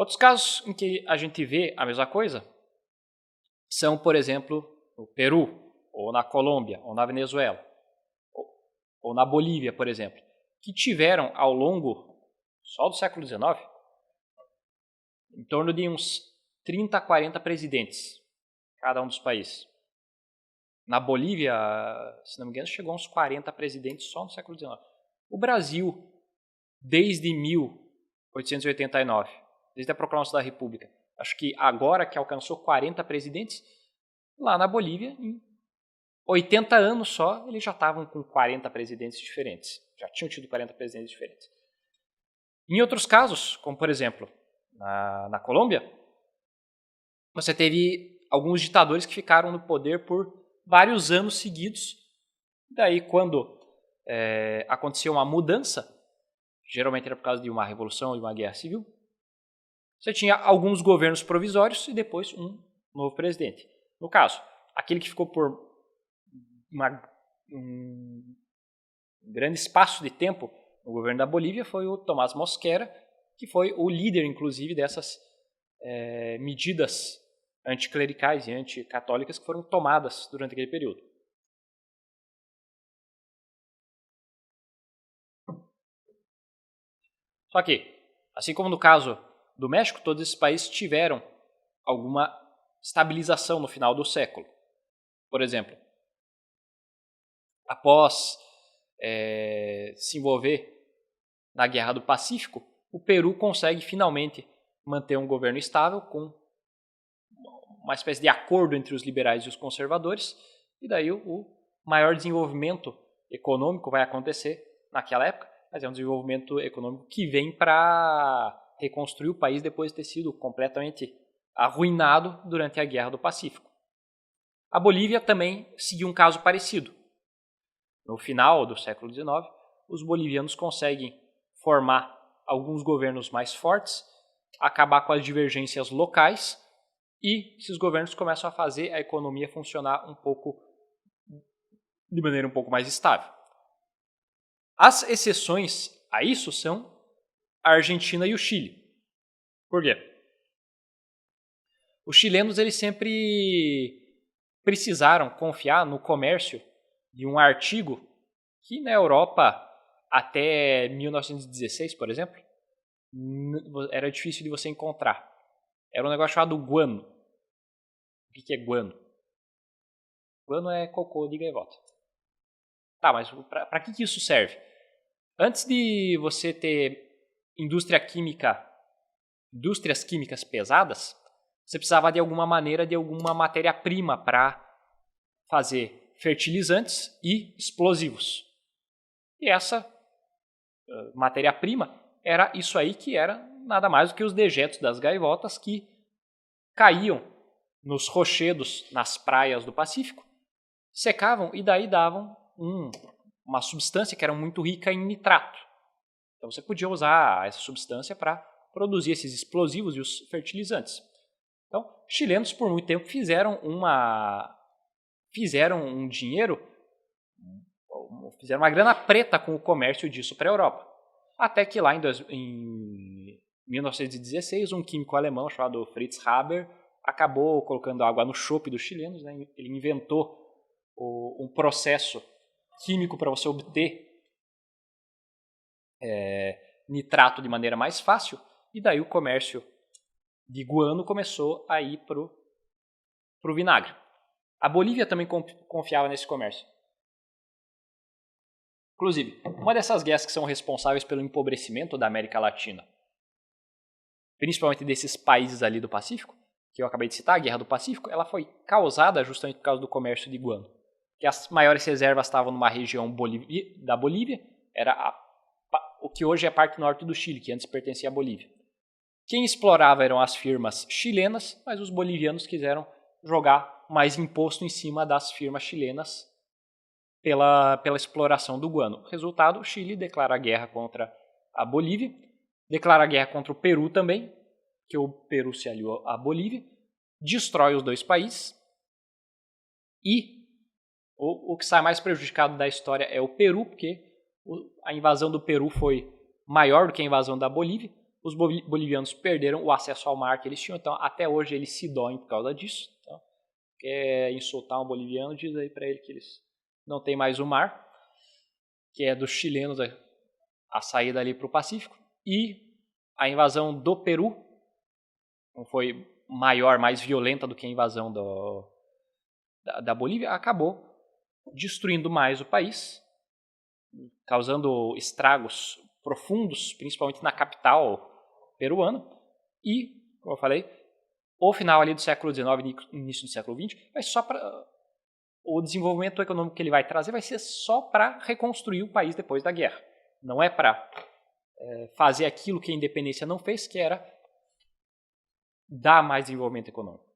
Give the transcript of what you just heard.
Outros casos em que a gente vê a mesma coisa são, por exemplo, no Peru, ou na Colômbia, ou na Venezuela, ou na Bolívia, por exemplo, que tiveram ao longo só do século XIX em torno de uns 30 a 40 presidentes, cada um dos países. Na Bolívia, se não me engano, chegou a uns 40 presidentes só no século XIX. O Brasil, desde 1889, desde a proclamação da República, acho que agora que alcançou 40 presidentes, lá na Bolívia, em 80 anos só, eles já estavam com 40 presidentes diferentes. Já tinham tido 40 presidentes diferentes. Em outros casos, como por exemplo, na Colômbia, você teve alguns ditadores que ficaram no poder por vários anos seguidos. Daí, quando aconteceu uma mudança, geralmente era por causa de uma revolução, de uma guerra civil, você tinha alguns governos provisórios e depois um novo presidente. No caso, aquele que ficou por um grande espaço de tempo no governo da Bolívia foi o Tomás Mosquera, que foi o líder, inclusive, dessas medidas anticlericais e anticatólicas que foram tomadas durante aquele período. Só que, assim como no caso do México, todos esses países tiveram alguma estabilização no final do século. Por exemplo, após se envolver na Guerra do Pacífico, o Peru consegue finalmente manter um governo estável com uma espécie de acordo entre os liberais e os conservadores, e daí o maior desenvolvimento econômico vai acontecer naquela época, mas é um desenvolvimento econômico que vem para reconstruir o país depois de ter sido completamente arruinado durante a Guerra do Pacífico. A Bolívia também seguiu um caso parecido. No final do século XIX, os bolivianos conseguem formar alguns governos mais fortes, acabar com as divergências locais, e esses governos começam a fazer a economia funcionar de maneira um pouco mais estável. As exceções a isso são a Argentina e o Chile. Por quê? Os chilenos eles sempre precisaram confiar no comércio de um artigo que na Europa, até 1916, por exemplo, era difícil de você encontrar. Era um negócio chamado guano. O que é guano? Guano é cocô de gaivota. Tá, mas para que isso serve? Antes de você ter indústrias químicas pesadas, você precisava de alguma maneira de alguma matéria-prima para fazer fertilizantes e explosivos. E essa matéria-prima era isso aí, que era nada mais do que os dejetos das gaivotas que caíam nos rochedos nas praias do Pacífico, secavam e daí davam uma substância que era muito rica em nitrato. Então você podia usar essa substância para produzir esses explosivos e os fertilizantes. Então, chilenos por muito tempo fizeram um dinheiro, fizeram uma grana preta com o comércio disso para a Europa. Até que lá em 1916, um químico alemão chamado Fritz Haber acabou colocando água no chope dos chilenos, né? Ele inventou um processo químico para você obter nitrato de maneira mais fácil, e daí o comércio de guano começou a ir para o vinagre. A Bolívia também confiava nesse comércio. Inclusive, uma dessas guerras que são responsáveis pelo empobrecimento da América Latina, principalmente desses países ali do Pacífico, que eu acabei de citar, a Guerra do Pacífico, ela foi causada justamente por causa do comércio de guano. Que as maiores reservas estavam numa região da Bolívia, era o que hoje é a parte norte do Chile, que antes pertencia à Bolívia. Quem explorava eram as firmas chilenas, mas os bolivianos quiseram jogar mais imposto em cima das firmas chilenas pela exploração do guano. Resultado, o Chile declara guerra contra a Bolívia, declara guerra contra o Peru também, que o Peru se aliou à Bolívia, destrói os dois países, e o que sai mais prejudicado da história é o Peru, porque a invasão do Peru foi maior do que a invasão da Bolívia. os bolivianos perderam o acesso ao mar que eles tinham, então até hoje eles se doem por causa disso. Então, quer insultar um boliviano, diz aí para ele que eles não têm mais o mar, que é dos chilenos a saída ali para o Pacífico. E a invasão do Peru foi maior, mais violenta do que a invasão da Bolívia, acabou destruindo mais o país, causando estragos profundos, principalmente na capital peruana. E, como eu falei, o final ali do século XIX e início do século XX vai só para o desenvolvimento econômico que ele vai trazer vai ser só para reconstruir o país depois da guerra. Não é para fazer aquilo que a independência não fez, que era dar mais desenvolvimento econômico.